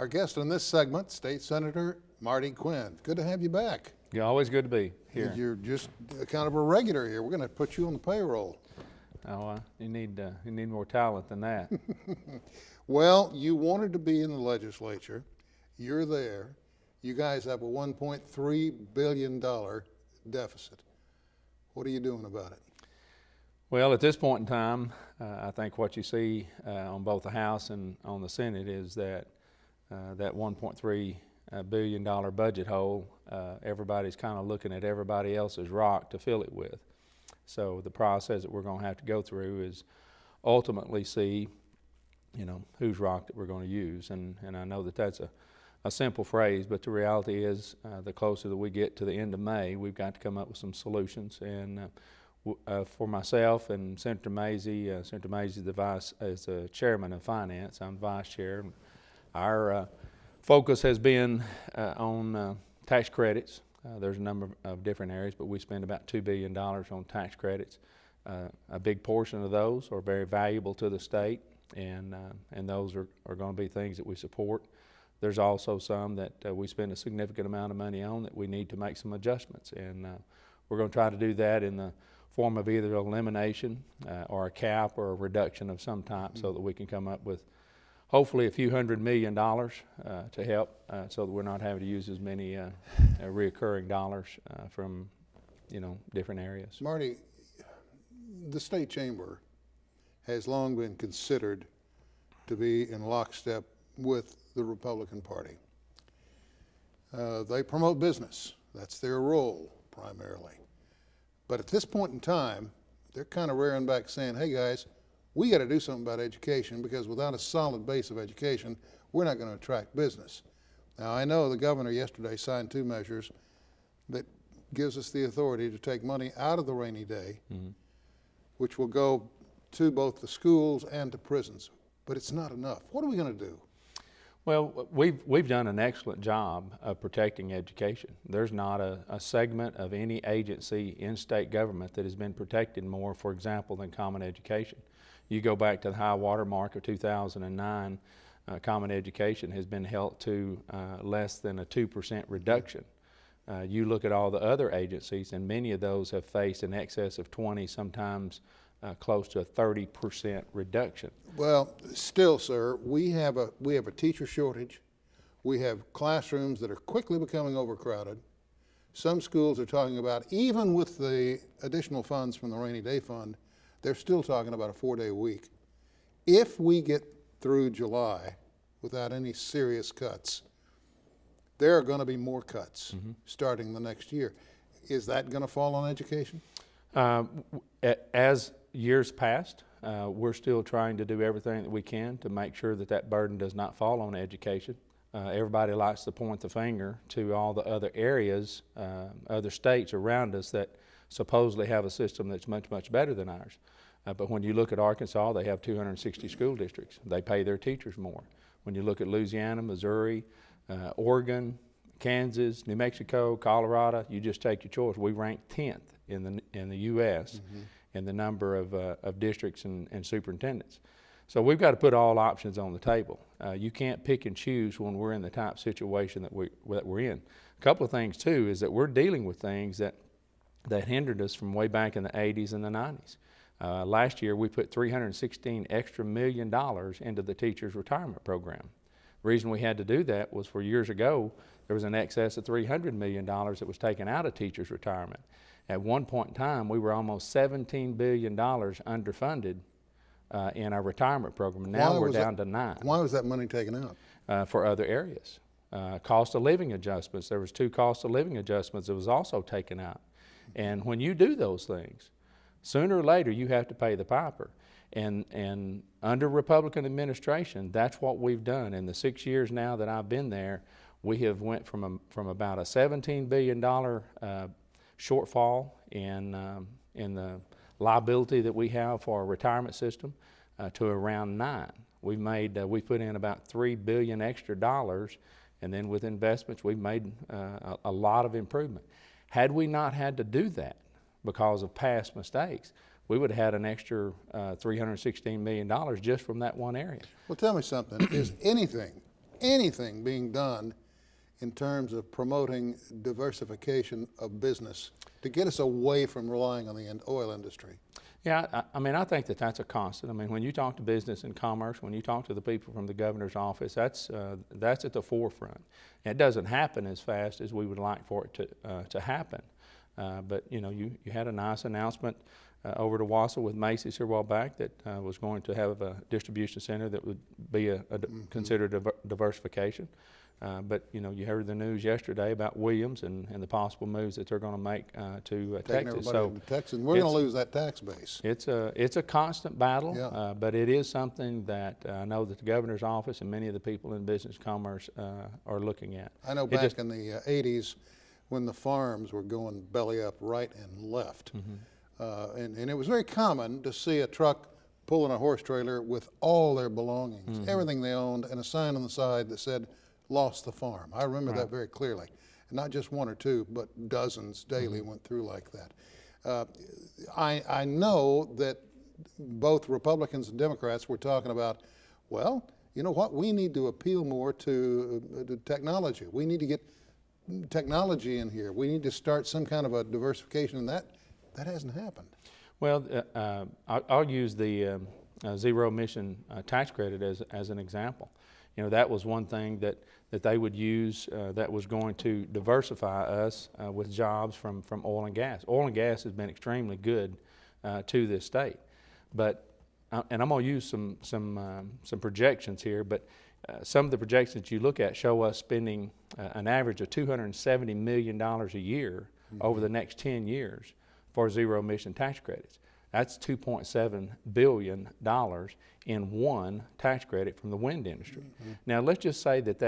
Our guest in this segment, State Senator Marty Quinn. Good to have you back. Yeah, always good to be here. You're just kind of a regular here. We're going to put you on the payroll. Oh, you need more talent than that. Well, you wanted to be in the legislature. You're there. You guys have a $1.3 billion deficit. What are you doing about it? Well, at this point in time, I think what you see on both the House and on the Senate is that that $1.3 billion budget hole, everybody's kind of looking at everybody else's rock to fill it with. So the process that we're going to have to go through is ultimately see, whose rock that we're going to use. And I know that that's a simple phrase, but the reality is the closer that we get to the end of May, we've got to come up with some solutions. And for myself and Senator Mazie, is the chairman of finance. I'm vice chair. Our focus has been on tax credits. There's a number of different areas, but we spend about $2 billion on tax credits. A big portion of those are very valuable to the state, and those are going to be things that we support. There's also some that we spend a significant amount of money on that we need to make some adjustments, and we're going to try to do that in the form of either elimination or a cap or a reduction of some type, so that we can come up with hopefully a few $100 million to help, so that we're not having to use as many reoccurring dollars from different areas. Marty, the state chamber has long been considered to be in lockstep with the Republican Party. They promote business. That's their role primarily. But at this point in time, they're kind of rearing back saying, hey guys, we got to do something about education, because without a solid base of education, we're not going to attract business. Now, I know the governor yesterday signed 2 measures that gives us the authority to take money out of the rainy day, which will go to both the schools and to prisons. But it's not enough. What are we going to do? Well, we've done an excellent job of protecting education. There's not a segment of any agency in state government that has been protected more, for example, than common education. You go back to the high water mark of 2009, common education has been held to less than a 2% reduction. You look at all the other agencies, and many of those have faced in excess of 20, sometimes close to a 30% reduction. Well, still, sir, we have a teacher shortage. We have classrooms that are quickly becoming overcrowded. Some schools are talking about, even with the additional funds from the rainy day fund, they're still talking about a 4-day week. If we get through July without any serious cuts, there are going to be more cuts starting the next year. Is that going to fall on education? As years passed, we're still trying to do everything that we can to make sure that that burden does not fall on education. Everybody likes to point the finger to all the other areas, other states around us that supposedly have a system that's much, much better than ours. But when you look at Arkansas, they have 260 school districts. They pay their teachers more. When you look at Louisiana, Missouri, Oregon, Kansas, New Mexico, Colorado, you just take your choice. We rank 10th in the U.S. in the number of districts and superintendents. So we've got to put all options on the table. You can't pick and choose when we're in the type situation that we're in. A couple of things too is that we're dealing with things that hindered us from way back in the 80s and the 90s. Last year we put $316 extra million into the teachers' retirement program. The reason we had to do that was for years ago there was an excess of $300 million that was taken out of teachers' retirement. At one point in time we were almost $17 billion underfunded in our retirement program. Now we're down to 9. Why was that money taken out? For other areas. Cost of living adjustments. There was 2 cost of living adjustments that was also taken out. And when you do those things, sooner or later you have to pay the piper. And under Republican administration, that's what we've done. In the 6 years now that I've been there, we have went from about a $17 billion shortfall in the liability that we have for our retirement system to around 9. We put in about $3 billion extra dollars, and then with investments we've made a lot of improvement. Had we not had to do that because of past mistakes, we would have had an extra $316 million just from that one area. Well, tell me something. Is anything anything being done in terms of promoting diversification of business to get us away from relying on the oil industry? Yeah, I mean, I think that that's a constant. I mean, when you talk to business and commerce, when you talk to the people from the governor's office, that's at the forefront. And it doesn't happen as fast as we would like for it to happen. But you know, you had a nice announcement over to Wausau with Macy's here a while back that was going to have a distribution center that would be considered diversification. But you know, you heard the news yesterday about Williams and the possible moves that they're going to make to Texas. So Texas, we're going to lose that tax base. It's a constant battle, yeah. But it is something that I know that the governor's office and many of the people in business commerce are looking at. I know back in the 80s when the farms were going belly up right and left, and it was very common to see a truck pulling a horse trailer with all their belongings, everything they owned, and a sign on the side that said, "Lost the farm." I remember that very clearly. And not just one or two, but dozens daily went through like that. I know that both Republicans and Democrats were talking about, well, you know what, we need to appeal more to technology. We need to get technology in here. We need to start some kind of a diversification, and that hasn't happened. Well, I'll use the zero emission tax credit as an example. You know, that was one thing that they would use that was going to diversify us with jobs from oil and gas. Oil and gas has been extremely good to this state, but and I'm going to use some projections here. But some of the projections you look at show us spending an average of $270 million a year over the next 10 years for zero emission tax credits. That's $2.7 billion in one tax credit from the wind industry. Now, let's just say that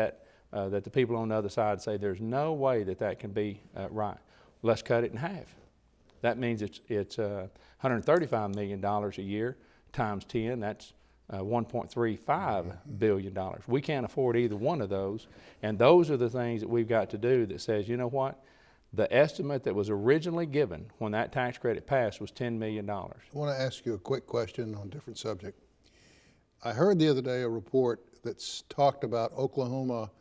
the people on the other side say there's no way that can be right. Let's cut it in half. That means it's $135 million a year times 10. That's $1.35 billion. We can't afford either one of those, and those are the things that we've got to do that says, you know what? The estimate that was originally given when that tax credit passed was $10 million. I want to ask you a quick question on a different subject. I heard the other day a report that's talked about Oklahoma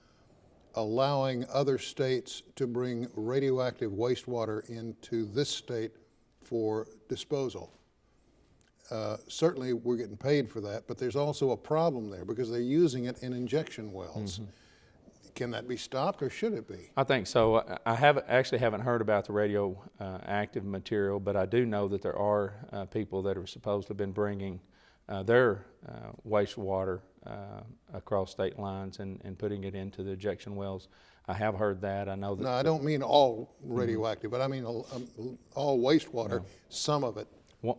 allowing other states to bring radioactive wastewater into this state for disposal. Certainly we're getting paid for that, but there's also a problem there because they're using it in injection wells. Can that be stopped, or should it be? I think so. I haven't heard about the radioactive material, but I do know that there are people that are supposed to have been bringing their wastewater across state lines and putting it into the injection wells. I have heard that. I know that. No, I don't mean all radioactive, but I mean all wastewater. No. Some of it,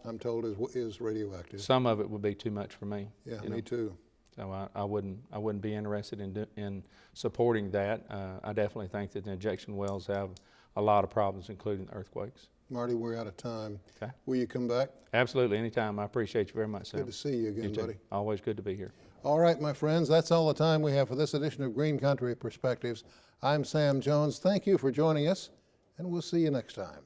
I'm told, is radioactive. Some of it would be too much for me. Yeah, me too. So I wouldn't be interested in supporting that. I definitely think that the injection wells have a lot of problems, including earthquakes. Marty, we're out of time. Okay. Will you come back? Absolutely, anytime. I appreciate you very much, Sam. Good to see you again, buddy. Always good to be here. All right, my friends, that's all the time we have for this edition of Green Country Perspectives. I'm Sam Jones. Thank you for joining us, and we'll see you next time.